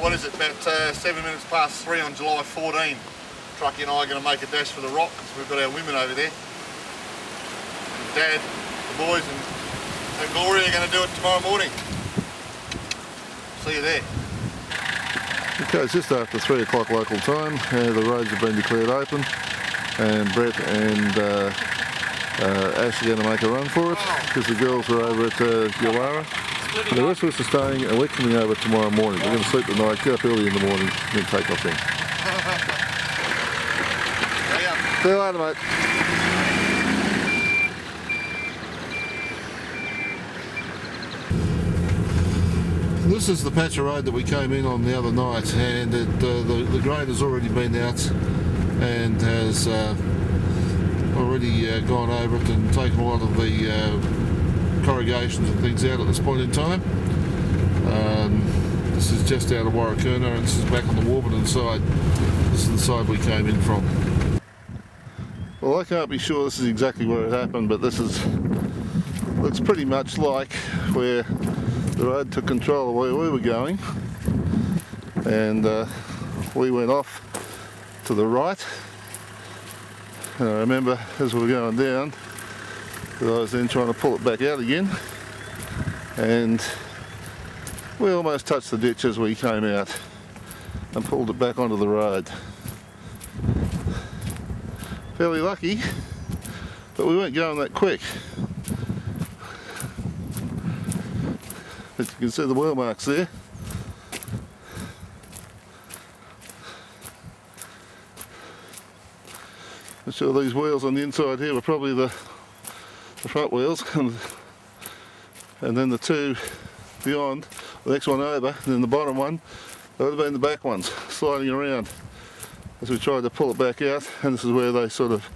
What is it, about 7 minutes past 3 on July 14. Truckee and I are going to make a dash for the rock. So we've got our women over there. Dad, the boys and Gloria are going to do it tomorrow morning. See you there. Okay, it's just after 3 o'clock local time. The roads have been declared open and Brett and Ash are going to make a run for it because the girls are over at Uluru. And the rest of us are staying and we're coming over tomorrow morning. We're going to sleep the night, get up early in the morning, and then take off then. See you later, mate. This is the patch of road that we came in on the other night, and the grain has already been out and has already gone over it and taken a lot of the corrugations and things out at this point in time. This is just out of Warakurna and this is back on the Warburton side. This is the side we came in from. Well, I can't be sure this is exactly where it happened, but this looks pretty much like where the road took control of where we were going, and we went off to the right. And I remember as we were going down, I was then trying to pull it back out again, and we almost touched the ditch as we came out and pulled it back onto the road. Fairly lucky, but we weren't going that quick. As you can see the wheel marks there. I'm sure these wheels on the inside here were probably the front wheels, and then the two beyond, the next one over, and then the bottom one, that would have been the back ones sliding around as we tried to pull it back out, and this is where they sort of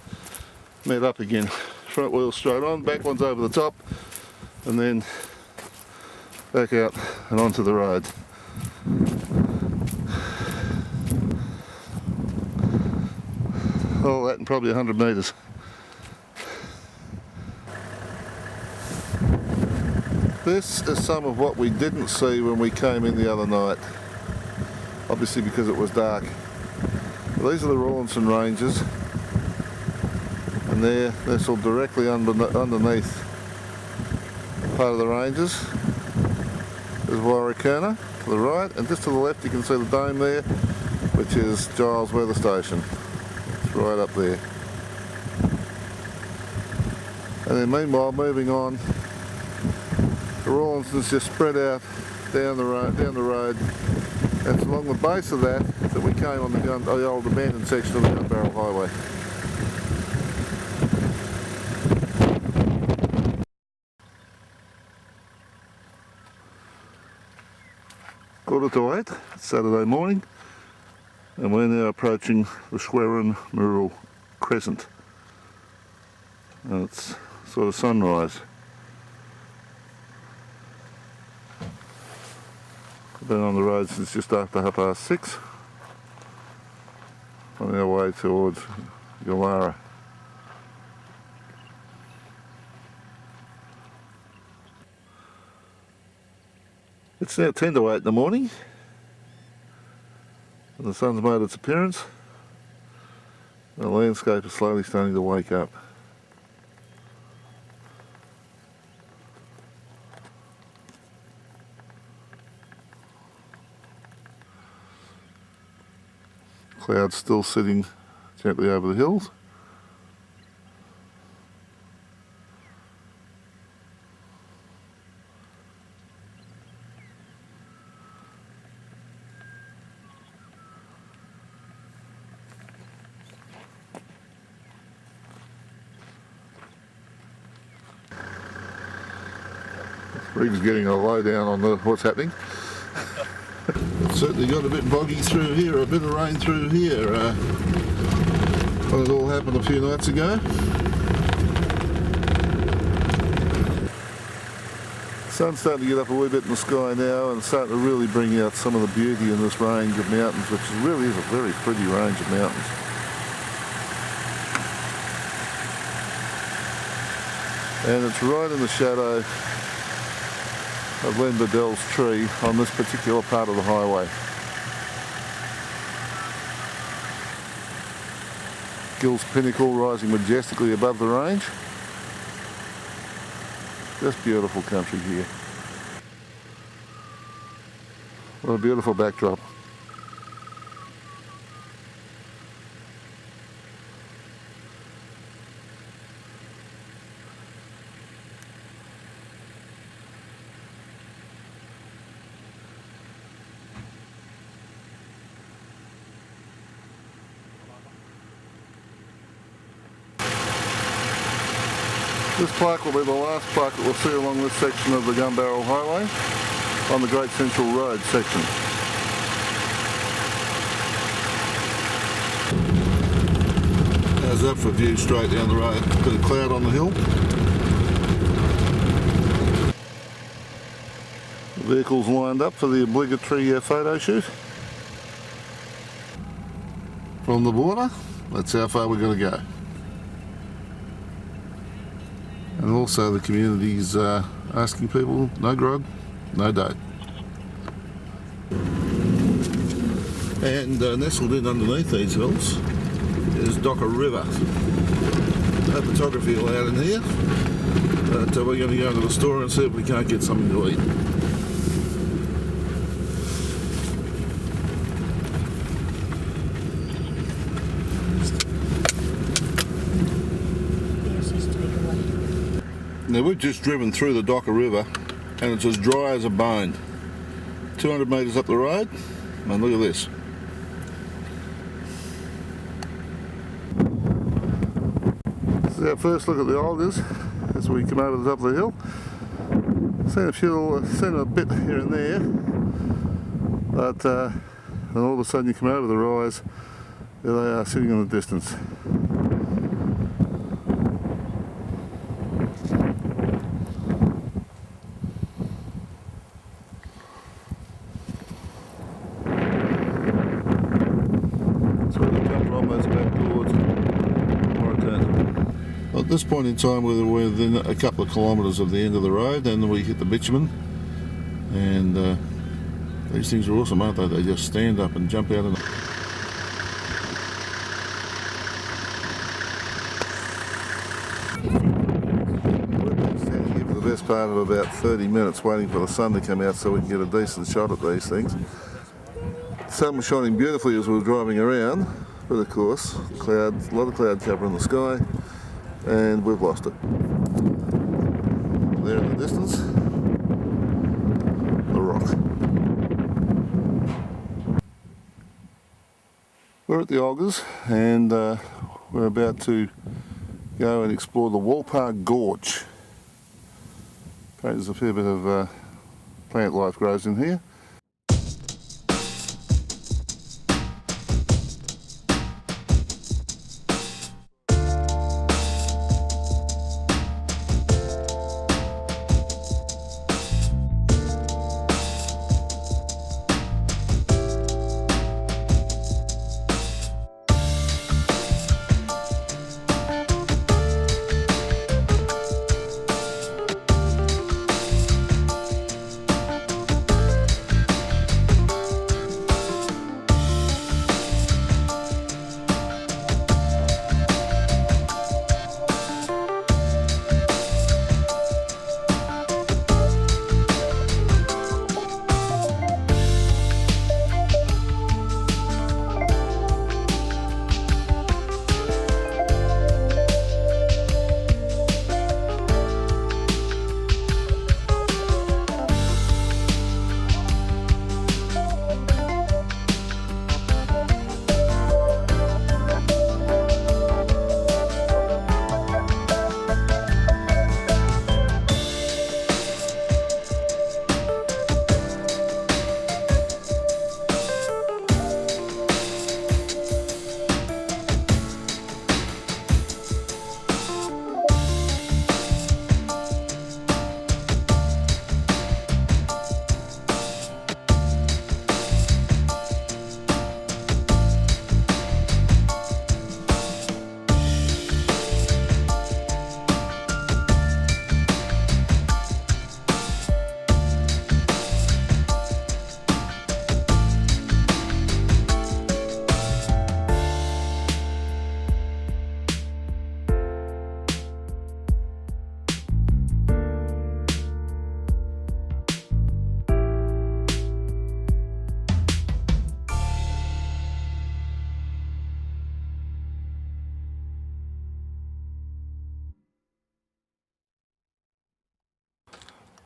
met up again. Front wheel straight on, back one's over the top, and then back out and onto the road. All that in probably 100 metres. This is some of what we didn't see when we came in the other night, obviously because it was dark. These are the Rawlinson Ranges, and they're nestled directly underneath part of the ranges. There's Warakurna to the right, and just to the left you can see the dome there, which is Giles Weather Station. It's right up there. And then meanwhile, moving on, the Rawlinson's just spread out down the road. And it's along the base of that we came on the old abandoned section of the Gunbarrel Highway. Quarter to 8, it's Saturday morning, and we're now approaching the Schwerin Mural Crescent. And it's sort of sunrise. We've been on the road since just after 6:30 on our way towards Uluru. It's now 10 to 8 in the morning, and the sun's made its appearance. The landscape is slowly starting to wake up. Clouds still sitting gently over the hills. Rig's getting a lowdown on what's happening. It's certainly got a bit boggy through here, a bit of rain through here. Well, it all happened a few nights ago. Sun's starting to get up a wee bit in the sky now and starting to really bring out some of the beauty in this range of mountains, which really is a very pretty range of mountains. And it's right in the shadow of Len Beadell's tree on this particular part of the highway. Gill's Pinnacle rising majestically above the range. Just beautiful country here. What a beautiful backdrop. This plaque will be the last plaque that we'll see along this section of the Gunbarrel Highway on the Great Central Road section. How's that for a view straight down the road? Bit of cloud on the hill. The vehicles lined up for the obligatory photo shoot. From the border, that's how far we're going to go. And also the community's asking people, no grog, no dope. And nestled in underneath these hills is Docker River. No photography allowed in here, but we're going to go into the store and see if we can't get something to eat. Now we've just driven through the Docker River and it's as dry as a bone. 200 metres up the road, and look at this. This is our first look at the alders as we come over the top of the hill. Seen a bit here and there, but then all of a sudden you come over the rise, there they are sitting in the distance. At this point in time we're within a couple of kilometres of the end of the road, and we hit the bitumen, and these things are awesome, aren't they? They just stand up and jump out of the... We've been standing here for the best part of about 30 minutes waiting for the sun to come out so we can get a decent shot at these things. The sun was shining beautifully as we were driving around, but of course clouds, a lot of cloud cover in the sky, and we've lost it. There in the distance, the rock. We're at the Olgas, and we're about to go and explore the Walpark Gorge. Apparently there's a fair bit of plant life grows in here.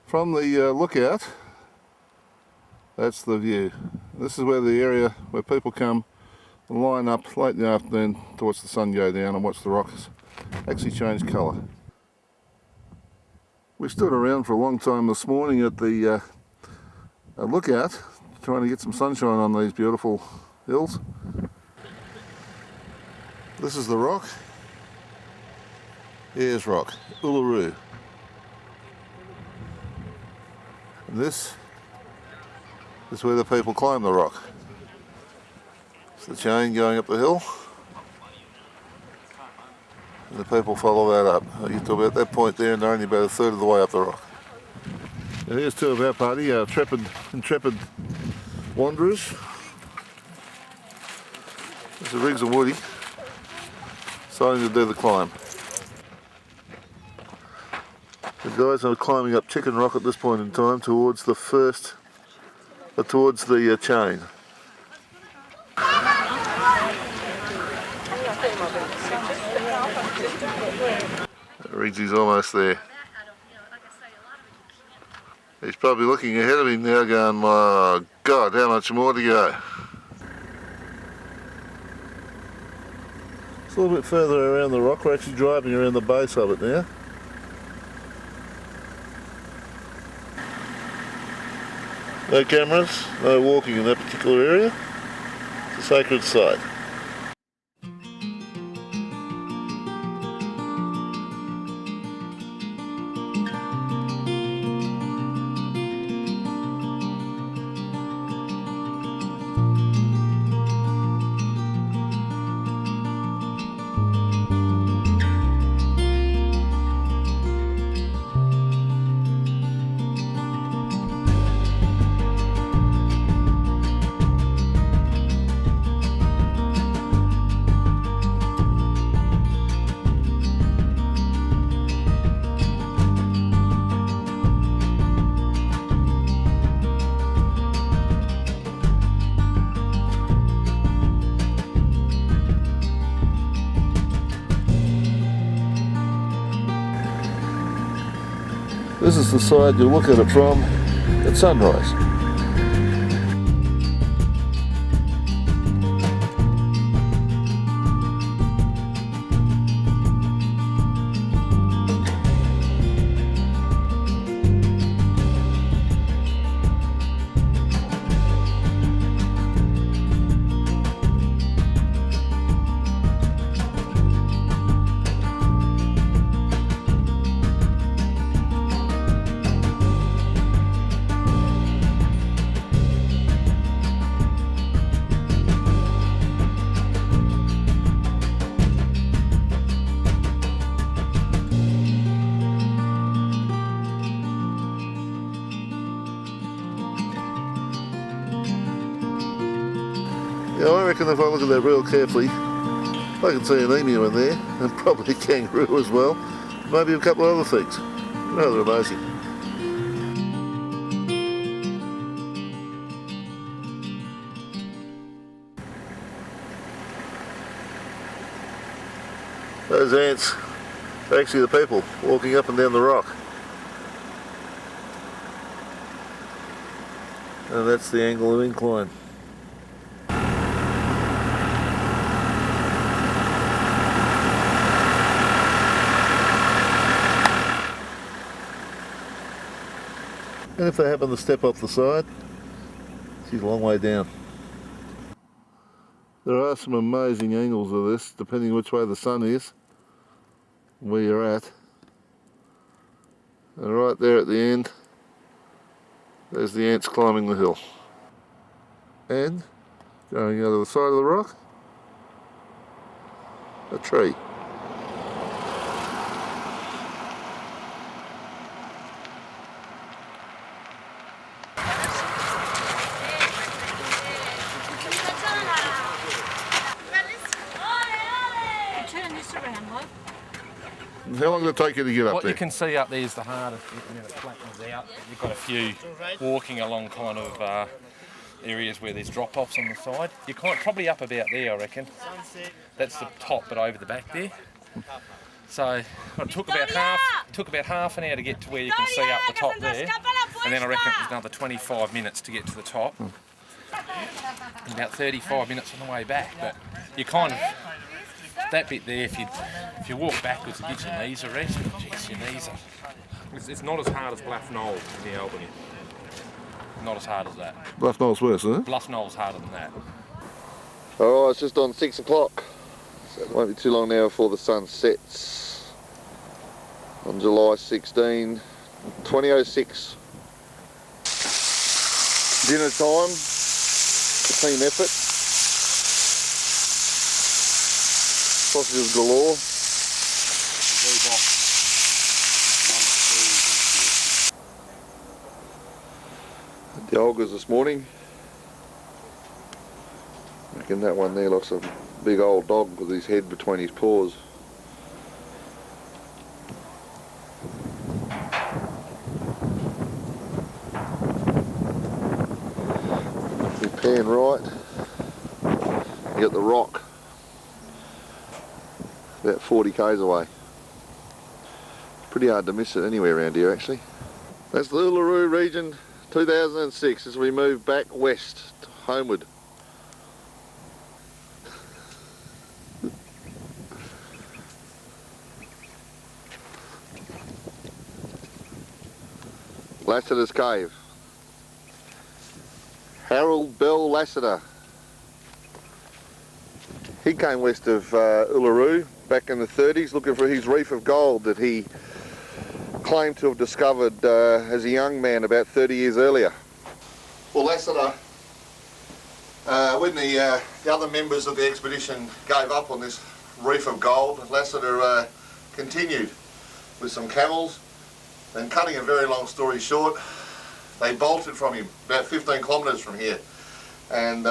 From the lookout, that's the view. This is where the area where people come and line up late in the afternoon to watch the sun go down and watch the rocks actually change colour. We stood around for a long time this morning at the lookout, trying to get some sunshine on these beautiful hills. This is the rock. Ayers Rock, Uluru. And this is where the people climb the rock. It's the chain going up the hill. And the people follow that up. You get to about that point there and they're only about a third of the way up the rock. And here's two of our party, our intrepid wanderers. This is Riggs and Woody, starting to do the climb. The guys are climbing up Chicken Rock at this point in time towards the chain. Riggsy's almost there. He's probably looking ahead of him now going, my God, how much more to go? It's a little bit further around the rock. We're actually driving around the base of it now. No cameras, no walking in that particular area. It's a sacred site. This is the side you'll look at it from at sunrise. Yeah, I reckon if I look at that real carefully, I can see an emu in there, and probably a kangaroo as well. Maybe a couple of other things. Rather amazing. Those ants are actually the people walking up and down the rock. And that's the angle of incline. And if they happen to step off the side, she's a long way down. There are some amazing angles of this, depending which way the sun is, where you're at. And right there at the end, there's the ants climbing the hill. And going out of the side of the rock, a tree. How long did it take you to get up What there? you can see up there is the hardest bit, and then it flattens out. You've got a few walking along kind of areas where there's drop-offs on the side. You're probably up about there, I reckon. That's the top, but over the back there. So it took about half an hour to get to where you can see up the top there, and then I reckon it was another 25 minutes to get to the top, and about 35 minutes on the way back. But you kind of, that bit there, if you walk backwards, it gives your knees a rest. But geez, your knees are. It's not as hard as Bluff Knoll in the Albany. Not as hard as that. Bluff Knoll's worse, isn't it? Bluff Knoll's harder than that. Alright, it's just on 6 o'clock. So it won't be too long now before the sun sets. On July 16, 2006. Dinner time. Team effort. Sausages galore. The Olgas this morning. I reckon that one there looks a big old dog with his head between his paws. You pan right, you got the rock about 40 k's away. It's pretty hard to miss it anywhere around here actually. That's the Uluru region 2006 as we move back west homeward. Lassiter's Cave. Harold Bell Lassiter. He came west of Uluru back in the 30s looking for his reef of gold that he claimed to have discovered as a young man about 30 years earlier. Well, Lassiter, when the other members of the expedition gave up on this reef of gold, Lassiter continued with some camels. Then, cutting a very long story short, they bolted from him about 15 kilometres from here, and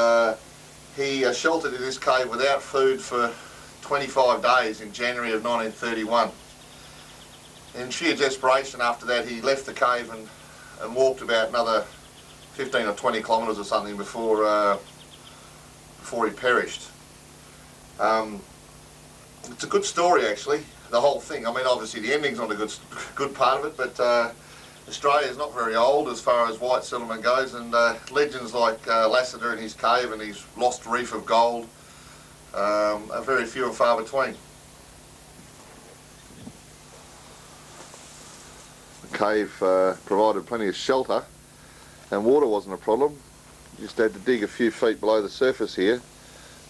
he sheltered in this cave without food for 25 days in January of 1931. In sheer desperation after that, he left the cave and walked about another 15 or 20 kilometres or something before he perished. It's a good story actually, the whole thing. I mean, obviously the ending's not a good part of it, but Australia is not very old as far as white settlement goes, and legends like Lassiter and his cave and his lost reef of gold are very few and far between. The cave provided plenty of shelter, and water wasn't a problem. You just had to dig a few feet below the surface here,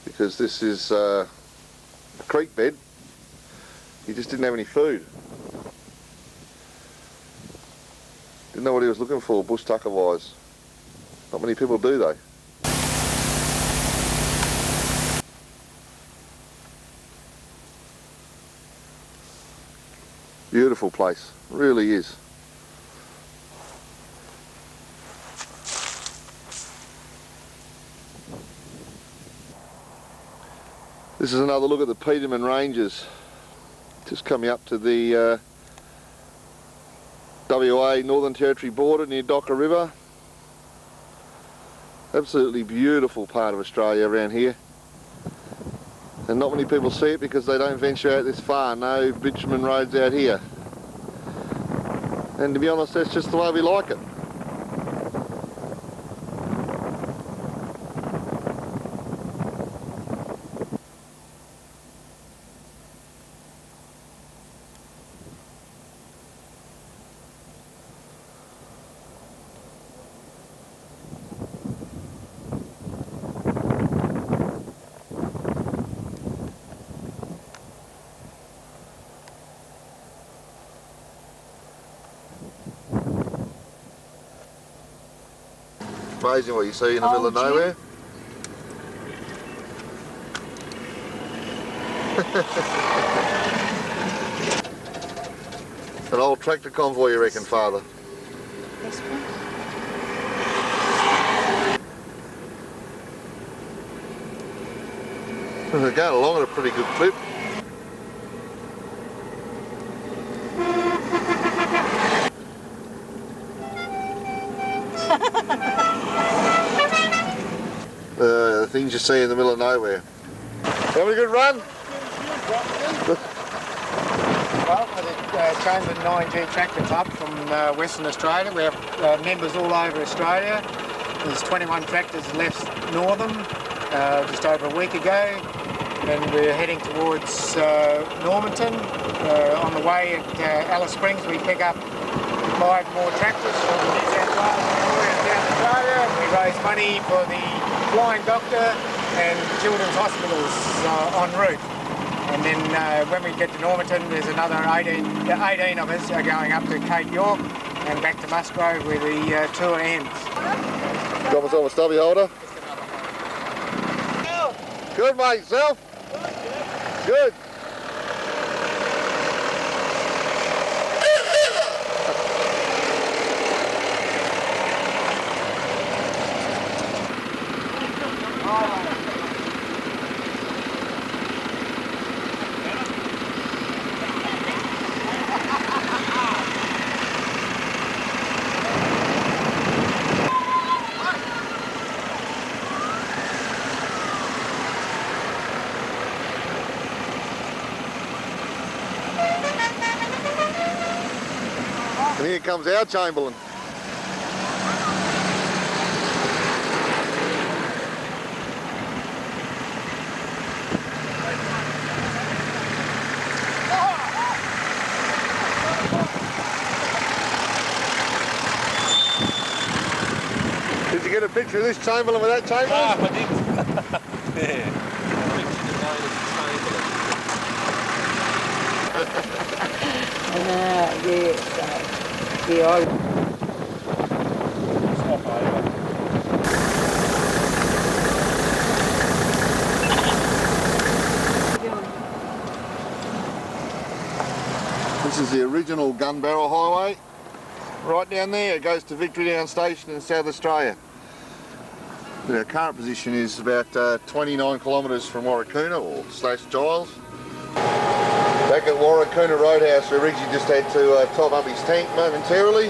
because this is a creek bed. He just didn't have any food. Didn't know what he was looking for, bush tucker wise. Not many people do though. Beautiful place, really is. This is another look at the Peterman Ranges. Just coming up to the WA Northern Territory border near Docker River. Absolutely beautiful part of Australia around here. And not many people see it because they don't venture out this far. No bitumen roads out here. And to be honest, that's just the way we like it. Amazing what you see in the middle of nowhere. An old tractor convoy, you reckon, Father? Yes, They're going along at a pretty good clip. The things you see in the middle of nowhere. Having a good run? Well, for the Chamberlain 9G Tractor Club from Western Australia. We have members all over Australia. There's 21 tractors left Northern just over a week ago, and we're heading towards Normanton. On the way at Alice Springs we pick up 5 more tractors from New South Wales, Victoria and South Australia. We raise money for the Flying Doctor and children's hospitals en route. And then when we get to Normanton, there's another 18 of us are going up to Cape York and back to Musgrove where the tour ends. Got myself a stubby holder. Good, mate. Yourself? Good. And here comes our Chamberlain. Did you get a picture of this Chamberlain with that Chamberlain? Ah, I did. Yeah. Yeah, Stop over. This is the original Gunbarrel Highway. Right down there, it goes to Victory Down Station in South Australia. But our current position is about 29 kilometres from Warakurna, or / Giles. Back at Warakurna Roadhouse, we originally just had to top up his tank momentarily.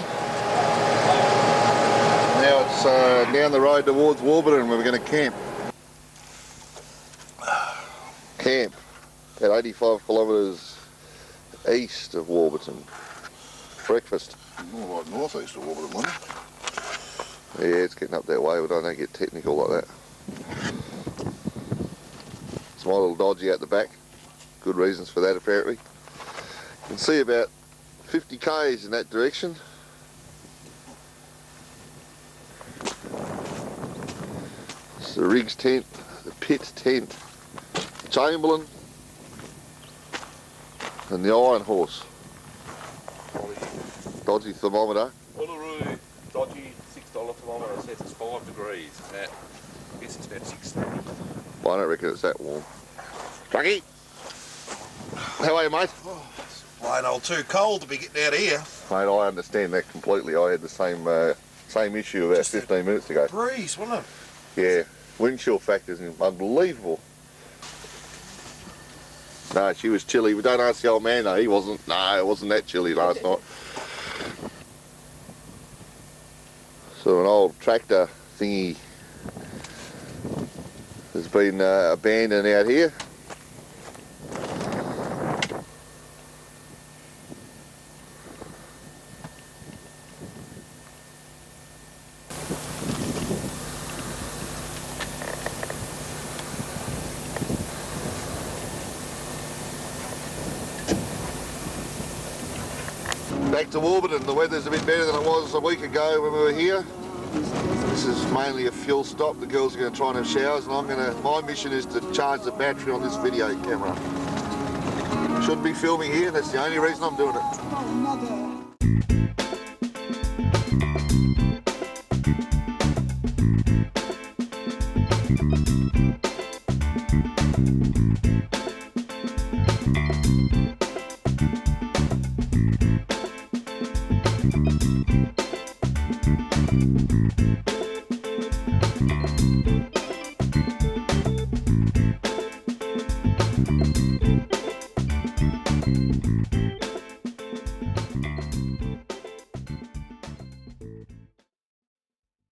Now it's down the road towards Warburton where we're going to camp. Camp at 85 kilometres east of Warburton. Breakfast. More like northeast of Warburton, wasn't it? Yeah, it's getting up that way, but I don't get technical like that. It's my little dodgy out the back. Good reasons for that apparently. You can see about 50 k's in that direction. It's the Riggs tent, the pit tent, Chamberlain and the Iron Horse. Dodgy thermometer. Uluru, dodgy $6 thermometer says it's 5 degrees. I guess it's about 6:30. Well, I don't reckon it's that warm. Trucky! How are you, mate? Oh, it's plain old too cold to be getting out of here. Mate, I understand that completely. I had the same issue about Just 15 minutes ago. Breeze, wasn't it? Yeah, wind chill factors unbelievable. No, she was chilly. We don't ask the old man though. He wasn't. No, it wasn't that chilly last night. So an old tractor thingy has been abandoned out here. Back to Warburton, the weather's a bit better than it was a week ago when we were here. This is mainly a fuel stop. The girls are going to try and have showers, and my mission is to charge the battery on this video camera. Shouldn't be filming here, that's the only reason I'm doing it.